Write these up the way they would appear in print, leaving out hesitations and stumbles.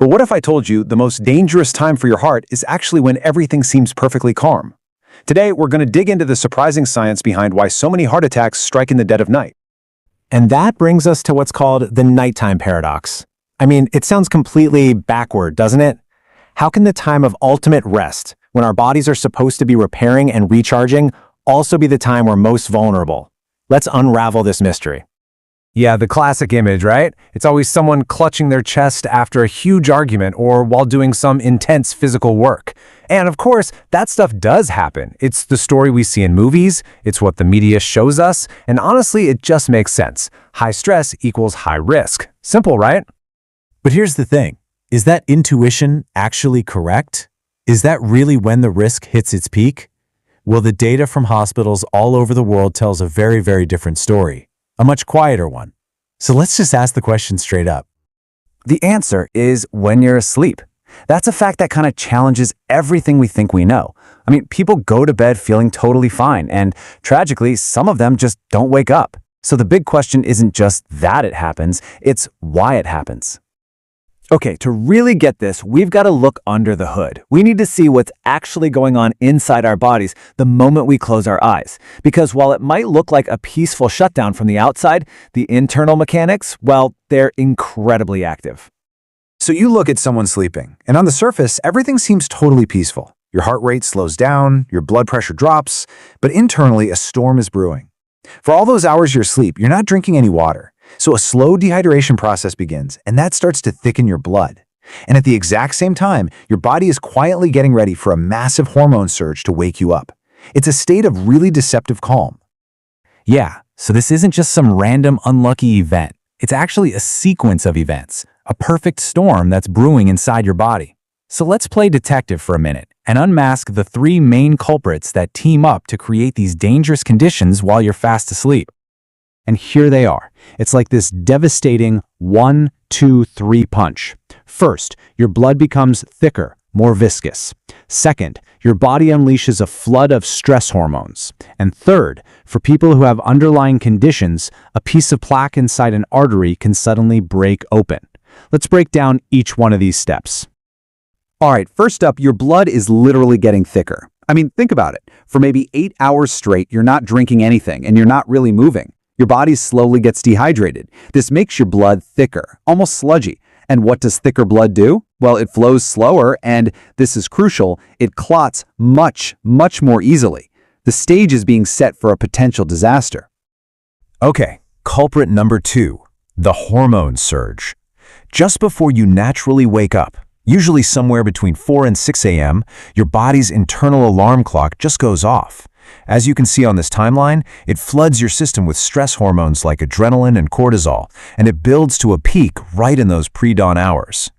But what if I told you the most dangerous time for your heart is actually when everything seems perfectly calm? Today, we're going to dig into the surprising science behind why so many heart attacks strike in the dead of night. And that brings us to what's called the nighttime paradox. I mean, it sounds completely backward, doesn't it? How can the time of ultimate rest, when our bodies are supposed to be repairing and recharging, also be the time we're most vulnerable? Let's unravel this mystery. Yeah, the classic image, right? It's always someone clutching their chest after a huge argument or while doing some intense physical work. And of course, that stuff does happen. It's the story we see in movies, it's what the media shows us, and honestly, it just makes sense. High stress equals high risk. Simple, right? But here's the thing. Is that intuition actually correct? Is that really when the risk hits its peak? Well, the data from hospitals all over the world tells a very, very different story. A much quieter one. So let's just ask the question straight up. The answer is when you're asleep. That's a fact that kind of challenges everything we think we know. I mean, people go to bed feeling totally fine, and tragically, some of them just don't wake up. So the big question isn't just that it happens, it's why it happens. Okay, to really get this, we've got to look under the hood. We need to see what's actually going on inside our bodies the moment we close our eyes. Because while it might look like a peaceful shutdown from the outside, the internal mechanics, well, they're incredibly active. So you look at someone sleeping, and on the surface, everything seems totally peaceful. Your heart rate slows down, your blood pressure drops, but internally a storm is brewing. For all those hours you're asleep, you're not drinking any water. So a slow dehydration process begins, and that starts to thicken your blood. And at the exact same time, your body is quietly getting ready for a massive hormone surge to wake you up. It's a state of really deceptive calm. Yeah, so this isn't just some random unlucky event. It's actually a sequence of events, a perfect storm that's brewing inside your body. So let's play detective for a minute and unmask the three main culprits that team up to create these dangerous conditions while you're fast asleep. And here they are. It's like this devastating 1, 2, 3 punch. First, your blood becomes thicker, more viscous. Second, your body unleashes a flood of stress hormones. And third, for people who have underlying conditions, a piece of plaque inside an artery can suddenly break open. Let's break down each one of these steps. All right, first up, your blood is literally getting thicker. I mean, think about it. For maybe 8 hours straight, you're not drinking anything and you're not really moving. Your body slowly gets dehydrated. This makes your blood thicker, almost sludgy. And what does thicker blood do? Well, it flows slower, and this is crucial, it clots much, much more easily. The stage is being set for a potential disaster. Okay, culprit number 2, the hormone surge. Just before you naturally wake up, usually somewhere between 4 and 6 a.m., your body's internal alarm clock just goes off. As you can see on this timeline, it floods your system with stress hormones like adrenaline and cortisol, and it builds to a peak right in those pre-dawn hours.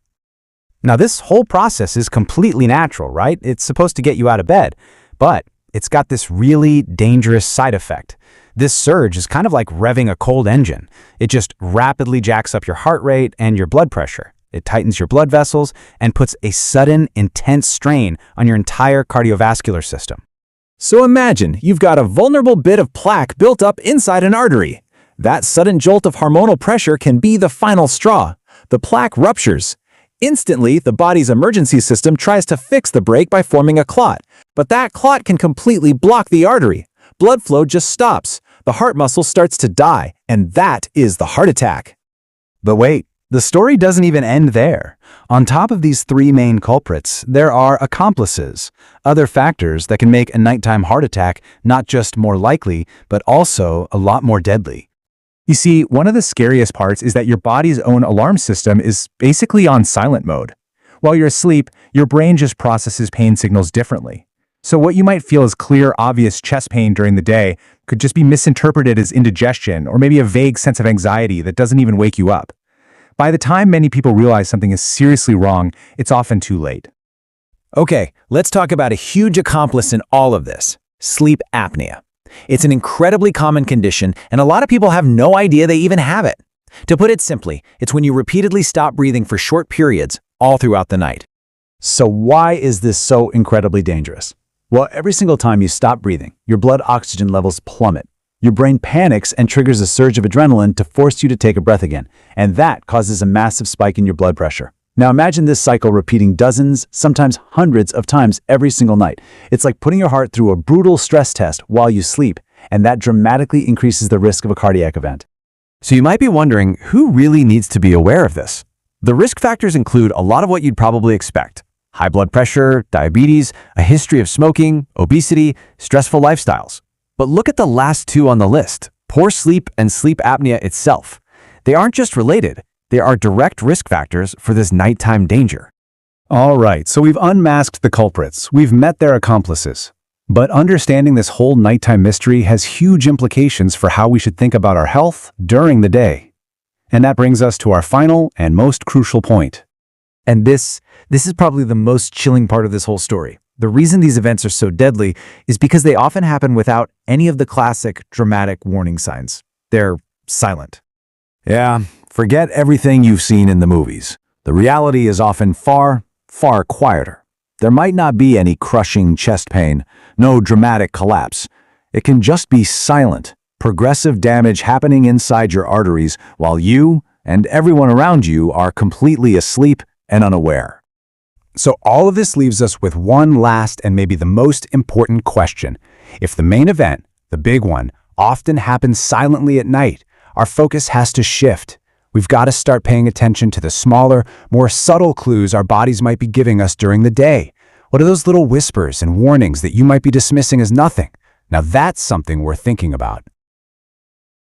Now, this whole process is completely natural, right? It's supposed to get you out of bed, but it's got this really dangerous side effect. This surge is kind of like revving a cold engine. It just rapidly jacks up your heart rate and your blood pressure. It tightens your blood vessels and puts a sudden, intense strain on your entire cardiovascular system. So imagine you've got a vulnerable bit of plaque built up inside an artery. That sudden jolt of hormonal pressure can be the final straw. The plaque ruptures. Instantly, the body's emergency system tries to fix the break by forming a clot. But that clot can completely block the artery. Blood flow just stops. The heart muscle starts to die, and that is the heart attack. But wait, the story doesn't even end there. On top of these three main culprits, there are accomplices, other factors that can make a nighttime heart attack not just more likely, but also a lot more deadly. You see, one of the scariest parts is that your body's own alarm system is basically on silent mode. While you're asleep, your brain just processes pain signals differently. So what you might feel as clear, obvious chest pain during the day could just be misinterpreted as indigestion or maybe a vague sense of anxiety that doesn't even wake you up. By the time many people realize something is seriously wrong, it's often too late. Okay, let's talk about a huge accomplice in all of this: sleep apnea. It's an incredibly common condition, and a lot of people have no idea they even have it. To put it simply, it's when you repeatedly stop breathing for short periods, all throughout the night. So why is this so incredibly dangerous? Well, every single time you stop breathing, your blood oxygen levels plummet. Your brain panics and triggers a surge of adrenaline to force you to take a breath again, and that causes a massive spike in your blood pressure. Now imagine this cycle repeating dozens, sometimes hundreds of times every single night. It's like putting your heart through a brutal stress test while you sleep, and that dramatically increases the risk of a cardiac event. So you might be wondering, who really needs to be aware of this? The risk factors include a lot of what you'd probably expect: high blood pressure, diabetes, a history of smoking, obesity, stressful lifestyles. But look at the last two on the list: poor sleep and sleep apnea itself. They aren't just related, they are direct risk factors for this nighttime danger. All right, so we've unmasked the culprits, we've met their accomplices. But understanding this whole nighttime mystery has huge implications for how we should think about our health during the day. And that brings us to our final and most crucial point. And this is probably the most chilling part of this whole story. The reason these events are so deadly is because they often happen without any of the classic dramatic warning signs. They're silent. Yeah, forget everything you've seen in the movies. The reality is often far, far quieter. There might not be any crushing chest pain, no dramatic collapse. It can just be silent, progressive damage happening inside your arteries while you and everyone around you are completely asleep and unaware. So all of this leaves us with one last and maybe the most important question. If the main event, the big one, often happens silently at night, our focus has to shift. We've got to start paying attention to the smaller, more subtle clues our bodies might be giving us during the day. What are those little whispers and warnings that you might be dismissing as nothing? Now that's something worth thinking about.